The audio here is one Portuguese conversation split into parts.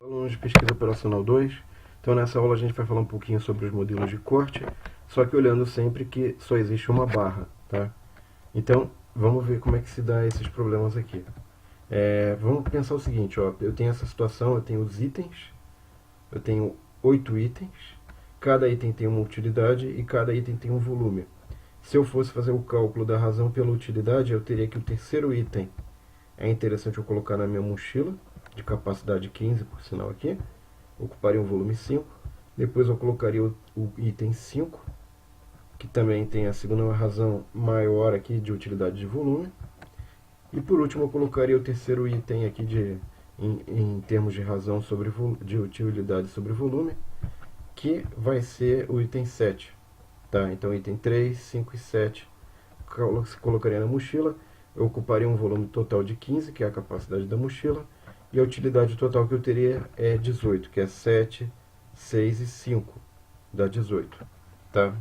Alunos de Pesquisa Operacional 2. Então nessa aula a gente vai falar um pouquinho sobre os modelos de corte, só que olhando sempre que só existe uma barra, tá? Então vamos ver como é que se dá esses problemas aqui. Vamos pensar o seguinte, ó, eu tenho essa situação, eu tenho os itens, eu tenho 8 itens, cada item tem uma utilidade e cada item tem um volume. Se eu fosse fazer o cálculo da razão pela utilidade, eu teria que o terceiro item é interessante eu colocar na minha mochila, de capacidade 15, por sinal aqui, ocuparia o volume 5, depois eu colocaria o item 5, que também tem a segunda razão maior aqui de utilidade de volume, e por último eu colocaria o terceiro item aqui em termos de razão de utilidade sobre volume, que vai ser o item 7. Tá? Então item 3, 5 e 7 colocaria na mochila, eu ocuparia um volume total de 15, que é a capacidade da mochila, e a utilidade total que eu teria é 18, que é 7, 6 e 5, dá 18. Tá?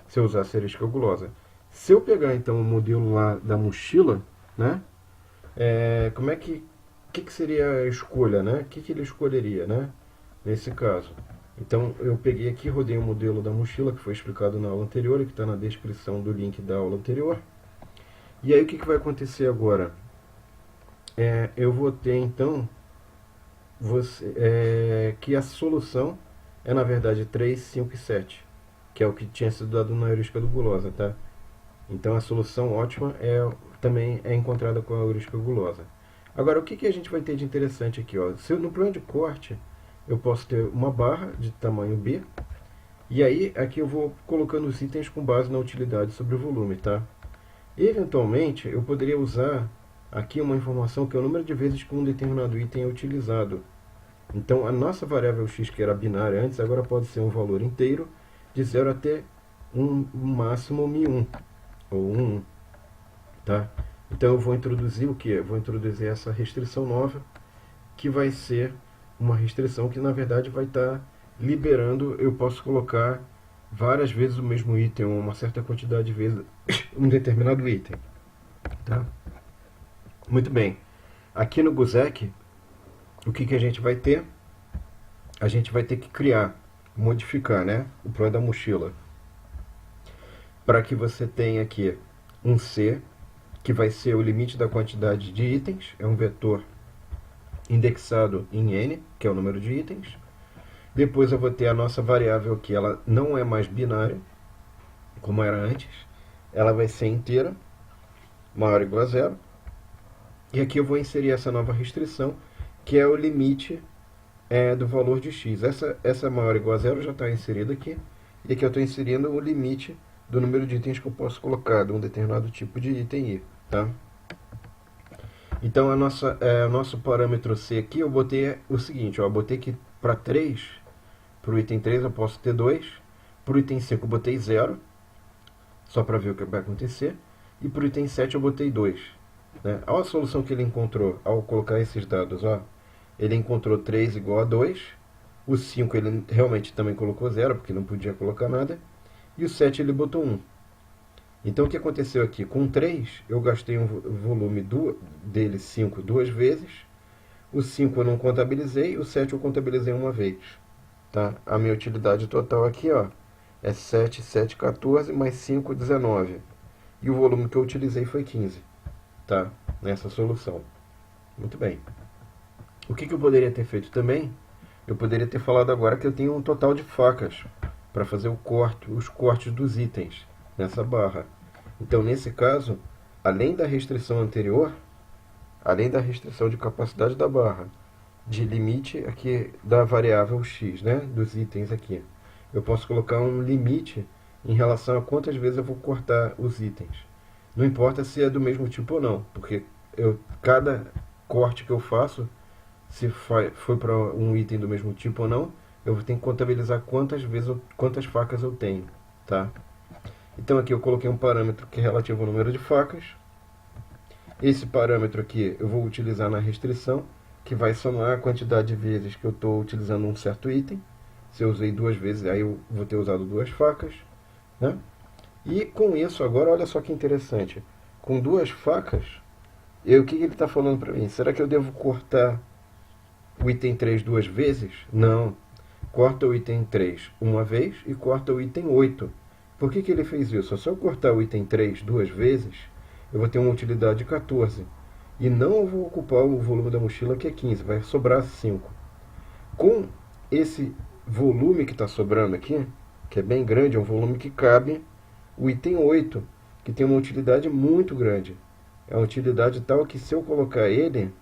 Se eu usar a cerística gulosa. Se eu pegar então o modelo lá da mochila, né? Como é que seria a escolha, né? O que ele escolheria, né? Nesse caso. Então eu peguei aqui, rodei o modelo da mochila que foi explicado na aula anterior e que está na descrição do link da aula anterior. E aí o que vai acontecer agora? Eu vou ter então que a solução é na verdade 3, 5 e 7, que é o que tinha sido dado na heurística do gulosa, tá? Então a solução ótima também é encontrada com a heurística gulosa. Agora o que a gente vai ter de interessante aqui, ó? No problema de corte eu posso ter uma barra de tamanho B, e aí aqui eu vou colocando os itens com base na utilidade sobre o volume, tá? Eventualmente eu poderia usar aqui uma informação que é o número de vezes que um determinado item é utilizado. Então a nossa variável x, que era binária antes, agora pode ser um valor inteiro de 0 até um máximo μ1, ou 1, tá? Então eu vou introduzir o que? Eu vou introduzir essa restrição nova, que vai ser uma restrição que na verdade vai estar liberando, eu posso colocar várias vezes o mesmo item, ou uma certa quantidade de vezes um determinado item, tá? Muito bem. Aqui no GUSEC, o que a gente vai ter? A gente vai ter que criar, modificar, né, o problema da mochila, para que você tenha aqui um C, que vai ser o limite da quantidade de itens, é um vetor indexado em N, que é o número de itens. Depois eu vou ter a nossa variável aqui, ela não é mais binária, como era antes, ela vai ser inteira, maior ou igual a 0. E aqui eu vou inserir essa nova restrição, que é o limite do valor de x. Essa maior ou igual a 0 já está inserida aqui, e aqui eu estou inserindo o limite do número de itens que eu posso colocar de um determinado tipo de item i, tá? Então o nosso parâmetro C aqui, eu botei o seguinte, ó, eu botei que para 3, para o item 3 eu posso ter 2, para o item 5 eu botei 0, só para ver o que vai acontecer, e para o item 7 eu botei 2. Né? Olha a solução que ele encontrou ao colocar esses dados, ó. Ele encontrou 3 igual a 2, o 5 ele realmente também colocou 0, porque não podia colocar nada, e o 7 ele botou 1. Então o que aconteceu aqui? Com 3 eu gastei um volume dele 5 duas vezes, o 5 eu não contabilizei, o 7 eu contabilizei uma vez. Tá? A minha utilidade total aqui, ó, é 7, 7, 14, mais 5, 19. E o volume que eu utilizei foi 15. Tá? Nessa solução. Muito bem. O que eu poderia ter feito também? Eu poderia ter falado agora que eu tenho um total de facas para fazer os cortes dos itens nessa barra. Então, nesse caso, além da restrição anterior, além da restrição de capacidade da barra, de limite aqui da variável x, né, dos itens aqui, eu posso colocar um limite em relação a quantas vezes eu vou cortar os itens. Não importa se é do mesmo tipo ou não, porque cada corte que eu faço, se foi para um item do mesmo tipo ou não, eu tenho que contabilizar quantas facas eu tenho, tá? Então aqui eu coloquei um parâmetro que é relativo ao número de facas. Esse parâmetro aqui eu vou utilizar na restrição, que vai somar a quantidade de vezes que eu estou utilizando um certo item. Se eu usei 2 vezes, aí eu vou ter usado 2 facas, né? E com isso agora, olha só que interessante. Com 2 facas, o que ele está falando para mim? Será que eu devo cortar o item 3 duas vezes? Não. Corta o item 3 uma vez e corta o item 8. Por que ele fez isso? Se eu cortar o item 3 duas vezes, eu vou ter uma utilidade de 14. E não vou ocupar o volume da mochila, que é 15. Vai sobrar 5. Com esse volume que está sobrando aqui, que é bem grande, é um volume que cabe o item 8, que tem uma utilidade muito grande. É uma utilidade tal que, se eu colocar ele,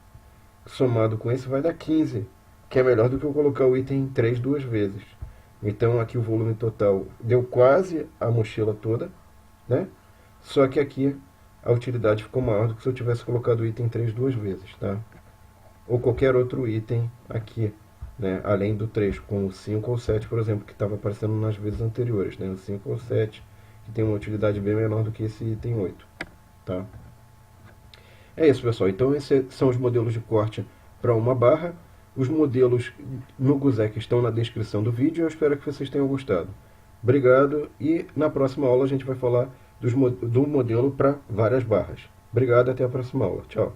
somado com esse, vai dar 15, que é melhor do que eu colocar o item 3 duas vezes. Então aqui o volume total deu quase a mochila toda, né? Só que aqui a utilidade ficou maior do que se eu tivesse colocado o item 3 duas vezes, tá? Ou qualquer outro item aqui, né? Além do 3, com o 5 ou 7, por exemplo, que estava aparecendo nas vezes anteriores, né? O 5 ou 7, que tem uma utilidade bem menor do que esse item 8, tá? É isso, pessoal. Então esses são os modelos de corte para uma barra. Os modelos no Guzek estão na descrição do vídeo. Eu espero que vocês tenham gostado. Obrigado, e na próxima aula a gente vai falar do modelo para várias barras. Obrigado, até a próxima aula. Tchau.